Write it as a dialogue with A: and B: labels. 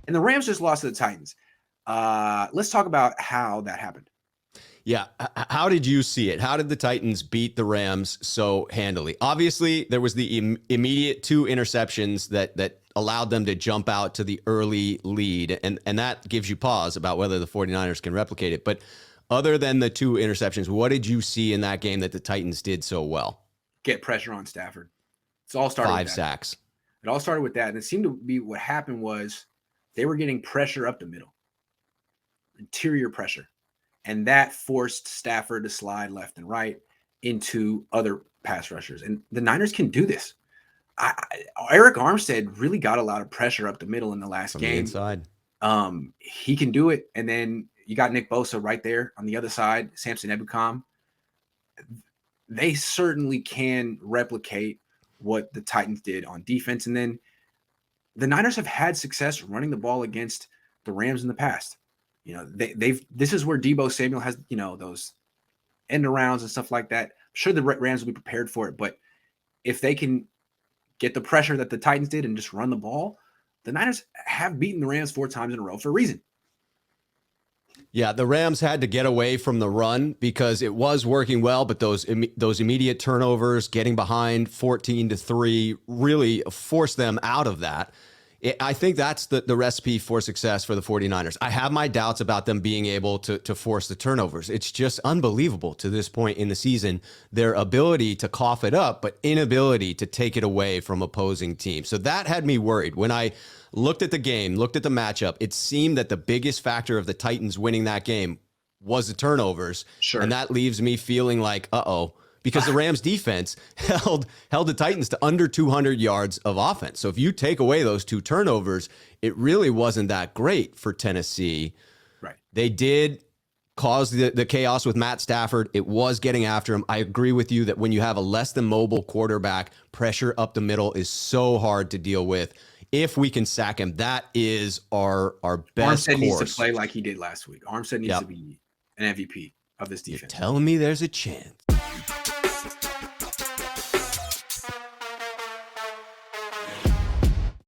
A: And the Rams just lost to the Titans. Let's talk about how that happened.
B: Yeah. How did you see it? How did the Titans beat the Rams so handily? Obviously, there was the immediate 2 interceptions that allowed them to jump out to the early lead. And that gives you pause about whether the 49ers can replicate it. But other than the 2 interceptions, what did you see in that game that the Titans did so well?
A: Get pressure on Stafford. It's all started
B: 5
A: with that.
B: sacks.
A: It all started with that. And it seemed to be what happened was they were getting pressure up the middle, interior pressure. And that forced Stafford to slide left and right into other pass rushers. And the Niners can do this. Eric Armstead really got a lot of pressure up the middle in the last
B: From
A: game.
B: the inside.
A: He can do it. And then you got Nick Bosa right there on the other side, Samson Ebukam. They certainly can replicate what the Titans did on defense. And then the Niners have had success running the ball against the Rams in the past. You know, this is where Deebo Samuel has, those end arounds and stuff like that. I'm sure the Rams will be prepared for it, but if they can get the pressure that the Titans did and just run the ball, the Niners have beaten the Rams 4 times in a row for a reason.
B: Yeah, the Rams had to get away from the run because it was working well, but those immediate turnovers, getting behind 14-3, really forced them out of that. I think that's the recipe for success for the 49ers. I have my doubts about them being able to force the turnovers. It's just unbelievable to this point in the season, their ability to cough it up, but inability to take it away from opposing teams. So that had me worried. When I looked at the game, looked at the matchup, it seemed that the biggest factor of the Titans winning that game was the turnovers.
A: Sure.
B: And that leaves me feeling like, because the Rams defense held the Titans to under 200 yards of offense. So if you take away those 2 turnovers, it really wasn't that great for Tennessee.
A: Right.
B: They did cause the chaos with Matt Stafford. It was getting after him. I agree with you that when you have a less than mobile quarterback, pressure up the middle is so hard to deal with. If we can sack him, that is our best
A: Armstead
B: course.
A: needs to play like he did last week. Armstead needs to be an MVP of this defense.
B: You're telling me there's a chance.